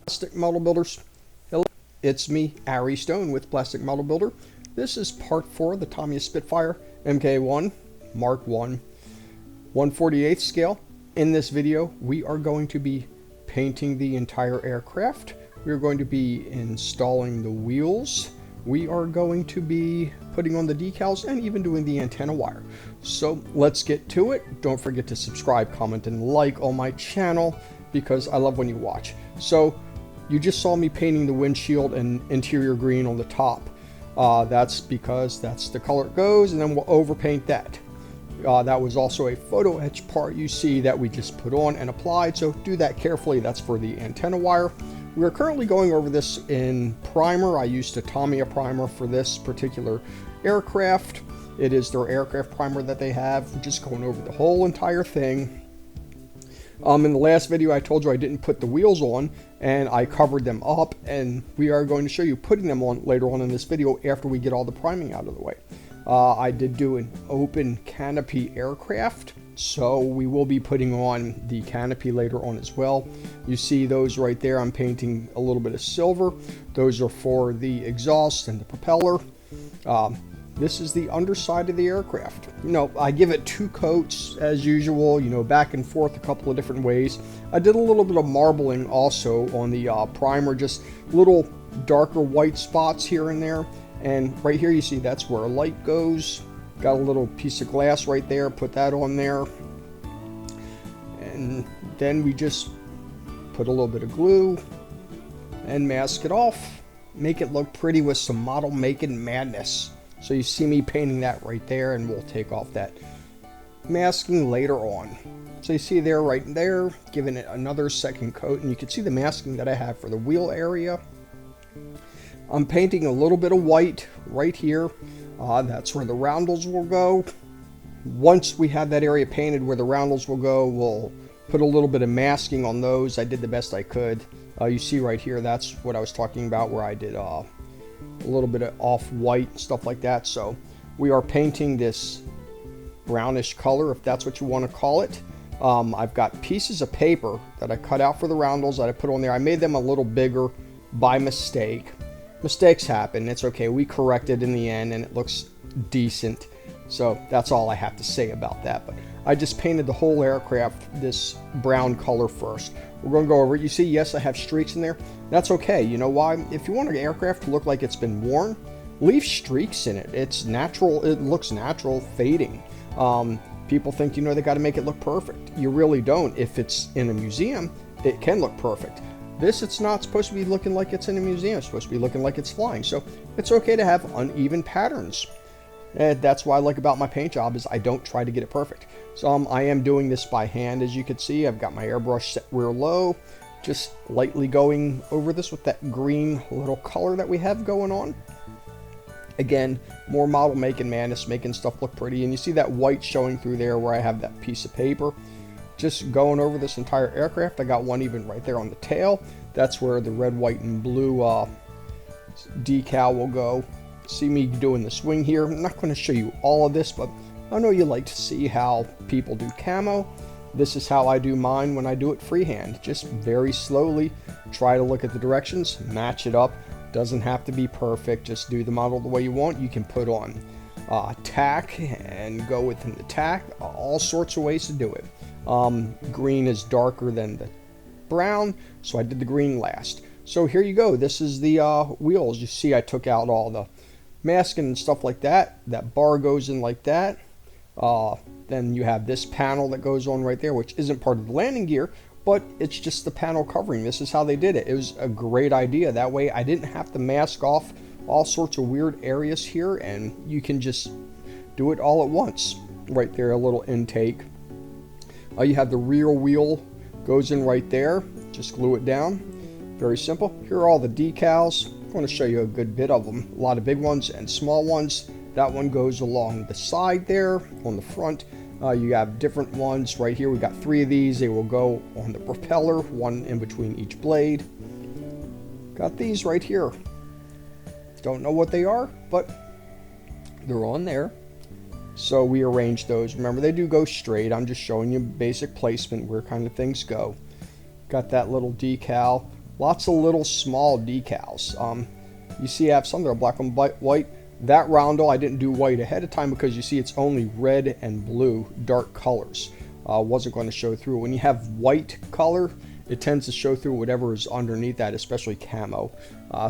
Plastic Model Builders. Hello, it's me, Ari Stone with Plastic Model Builder. This is part 4 of the Tamiya Spitfire MK1 Mark 1 1/48 scale. In this video, we are going to be painting the entire aircraft. We are going to be installing the wheels. We are going to be putting on the decals and even doing the antenna wire. So let's get to it. Don't forget to subscribe, comment, and like on my channel because I love when you watch. So you just saw me painting the windshield and interior green on the top. That's because that's the color it goes, and then we'll overpaint that. That was also a photo etch part you see that we just put on and applied, so do that carefully. That's for the antenna wire. We're currently going over this in primer. I used a Tamiya primer for this particular aircraft. It is their aircraft primer that they have. We're just going over the whole entire thing. In the last video I told you I didn't put the wheels on and I covered them up, and we are going to show you putting them on later on in this video after we get all the priming out of the way. I did do an open canopy aircraft, so we will be putting on the canopy later on as well. You see those right there. I'm painting a little bit of silver. Those are for the exhaust and the propeller. This is the underside of the aircraft. You know, I give it 2 coats as usual, you know, back and forth a couple of different ways. I did a little bit of marbling also on the primer, just little darker white spots here and there. And right here you see that's where a light goes. Got a little piece of glass right there, put that on there. And then we just put a little bit of glue and mask it off. Make it look pretty with some model making madness. So you see me painting that right there, and we'll take off that masking later on. So you see there, right there, giving it another second coat, and you can see the masking that I have for the wheel area. I'm painting a little bit of white right here. That's where the roundels will go. Once we have that area painted where the roundels will go, we'll put a little bit of masking on those. I did the best I could. You see right here, that's what I was talking about, where I did a little bit of off-white, stuff like that. So we are painting this brownish color, if that's what you want to call it. I've got pieces of paper that I cut out for the roundels that I put on there. I made them a little bigger by mistake. Mistakes happen, it's okay. We corrected in the end and it looks decent. So that's all I have to say about that. But I just painted the whole aircraft this brown color first. We're going to go over it. You see, yes, I have streaks in there. That's okay. You know why? If you want an aircraft to look like it's been worn, leave streaks in it. It's natural. It looks natural fading. People think, you know, they got to make it look perfect. You really don't. If it's in a museum, it can look perfect. This, it's not supposed to be looking like it's in a museum. It's supposed to be looking like it's flying. So it's okay to have uneven patterns. That's what I like about my paint job, is I don't try to get it perfect. So I am doing this by hand, as you can see. I've got my airbrush set real low, just lightly going over this with that green little color that we have going on. Again, more model making madness, making stuff look pretty. And you see that white showing through there where I have that piece of paper. Just going over this entire aircraft. I got one even right there on the tail. That's where the red, white, and blue decal will go. See me doing the swing here. I'm not going to show you all of this, but I know you like to see how people do camo. This is how I do mine when I do it freehand. Just very slowly try to look at the directions, match it up. Doesn't have to be perfect. Just do the model the way you want. You can put on tack and go within the tack. All sorts of ways to do it. Green is darker than the brown, so I did the green last. So here you go. This is the wheels. You see I took out all the masking and stuff like that. That bar goes in like that. Then you have this panel that goes on right there, which isn't part of the landing gear, but it's just the panel covering. This is how they did it. It was a great idea. That way I didn't have to mask off all sorts of weird areas here, and you can just do it all at once. Right there, a little intake. You have the rear wheel goes in right there. Just glue it down. Very simple. Here are all the decals. I'm going to show you a good bit of them. A lot of big ones and small ones. That one goes along the side there on the front. You have different ones right here. We got 3 of these. They will go on the propeller, one in between each blade. Got these right here. Don't know what they are, but they're on there. So we arranged those. Remember, they do go straight. I'm just showing you basic placement, where kind of things go. Got that little decal Lots of little small decals. You see I have some that are black and white. That roundel I didn't do white ahead of time because you see it's only red and blue, dark colors. Wasn't going to show through. When you have white color, it tends to show through whatever is underneath that, especially camo.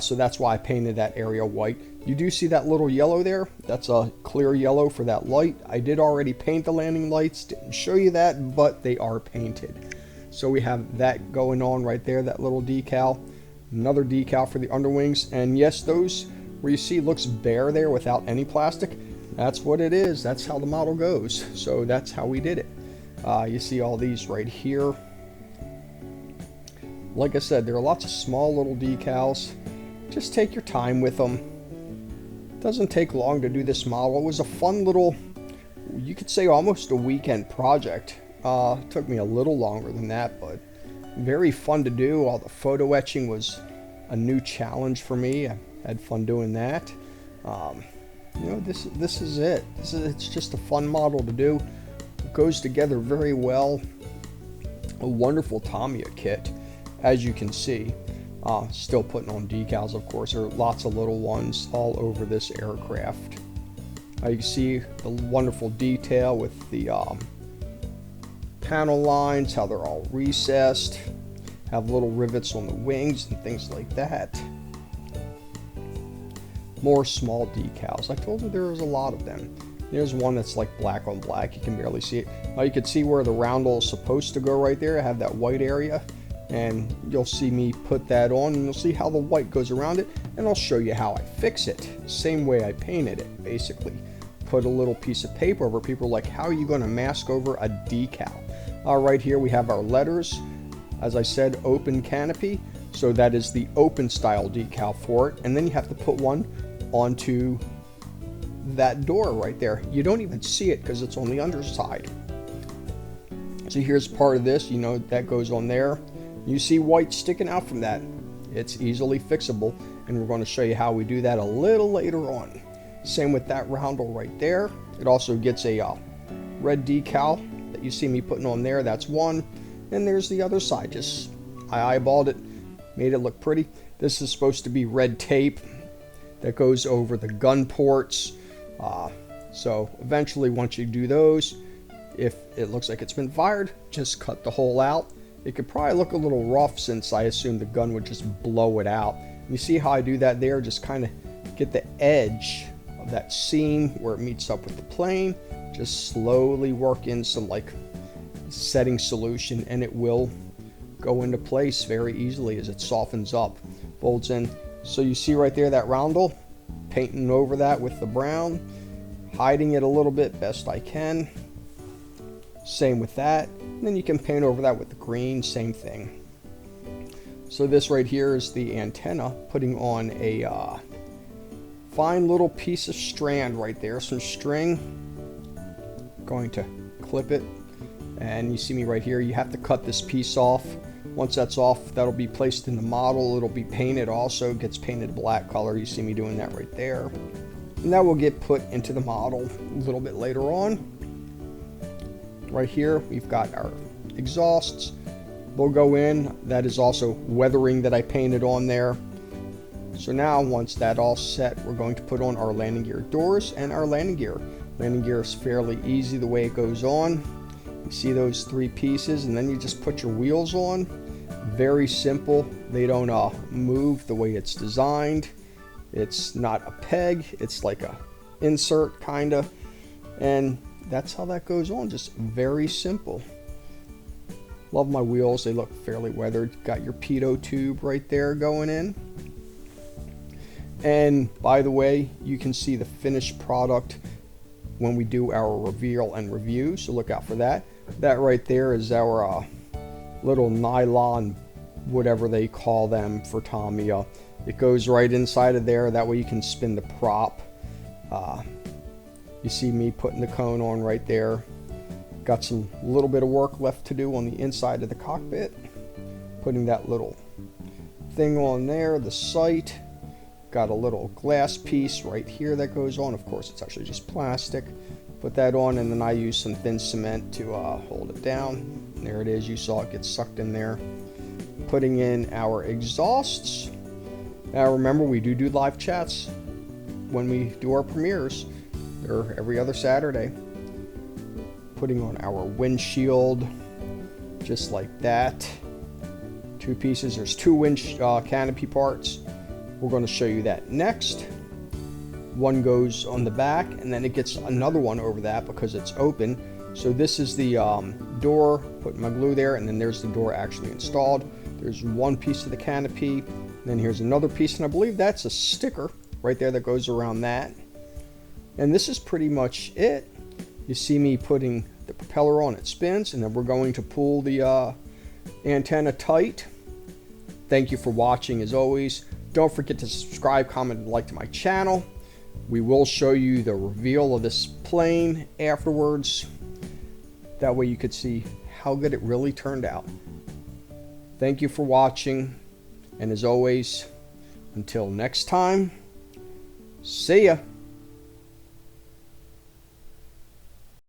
So that's why I painted that area white. You do see that little yellow there? That's a clear yellow for that light. I did already paint the landing lights. Didn't show you that, but they are painted. So we have that going on right there, that little decal. Another decal for the underwings. And yes, those where you see looks bare there without any plastic, that's what it is. That's how the model goes. So that's how we did it. You see all these right here. Like I said, there are lots of small little decals. Just take your time with them. It doesn't take long to do this model. It was a fun little, you could say almost a weekend project. It took me a little longer than that, but very fun to do. All the photo etching was a new challenge for me. I had fun doing that. You know, this is it. It's just a fun model to do. It goes together very well. A wonderful Tamiya kit, as you can see. Still putting on decals, of course. There are lots of little ones all over this aircraft. You can see the wonderful detail with the panel lines, how they're all recessed. Have little rivets on the wings and things like that. More small decals. I told you there was a lot of them. There's one that's like black on black. You can barely see it. Now you can see where the roundel is supposed to go right there. I have that white area. And you'll see me put that on, and you'll see how the white goes around it, and I'll show you how I fix it. Same way I painted it, basically. Put a little piece of paper over. People are like, how are you going to mask over a decal? Right here we have our letters. As I said, open canopy. So that is the open style decal for it. And then you have to put one onto that door right there. You don't even see it because it's on the underside. So here's part of this, you know, that goes on there. You see white sticking out from that. It's easily fixable, and we're going to show you how we do that a little later on. Same with that roundel right there. It also gets a red decal that you see me putting on there. That's one. And there's the other side. Just I eyeballed it, made it look pretty. This is supposed to be red tape that goes over the gun ports. So eventually, once you do those, if it looks like it's been fired, just cut the hole out. It could probably look a little rough since I assumed the gun would just blow it out. You see how I do that there? Just kind of get the edge of that seam where it meets up with the plane. Just slowly work in some like setting solution, and it will go into place very easily as it softens up, folds in. So you see right there that roundel, painting over that with the brown, hiding it a little bit best I can. Same with that. And then you can paint over that with the green, same thing. So this right here is the antenna, putting on a fine little piece of strand right there, some string. Going to clip it, and you see me right here. You have to cut this piece off. Once that's off, that'll be placed in the model. It'll be painted also. It gets painted black color. You see me doing that right there. And that will get put into the model a little bit later on. Right here, we've got our exhausts. They'll go in. That is also weathering that I painted on there. So now, once that's all set, we're going to put on our landing gear doors and our landing gear. Landing gear is fairly easy the way it goes on. You see those three pieces, and then you just put your wheels on. Very simple. They don't move the way it's designed. It's not a peg. It's like a insert, kind of. And that's how that goes on. Just very simple. Love my wheels. They look fairly weathered. Got your pitot tube right there going in. And by the way, you can see the finished product when we do our reveal and review, so look out for that. That right there is our little nylon, whatever they call them for Tamiya. It goes right inside of there. That way you can spin the prop. You see me putting the cone on right there. Got some little bit of work left to do on the inside of the cockpit. Putting that little thing on there, the sight. Got a little glass piece right here that goes on. Of course, it's actually just plastic. Put that on, and then I use some thin cement to hold it down. There it is. You saw it get sucked in there. putting in our exhausts. Now remember, we do live chats when we do our premieres. They're every other Saturday. Putting on our windshield, just like that. Two pieces. There's two canopy parts. We're going to show you that next. One goes on the back, and then it gets another one over that because it's open. So this is the door, putting my glue there, and then there's the door actually installed. There's one piece of the canopy, and then here's another piece, and I believe that's a sticker right there that goes around that. And this is pretty much it. You see me putting the propeller on, it spins, and then we're going to pull the antenna tight. Thank you for watching as always. Don't forget to subscribe, comment, and like to my channel. We will show you the reveal of this plane afterwards. That way you could see how good it really turned out. Thank you for watching. And as always, until next time, see ya.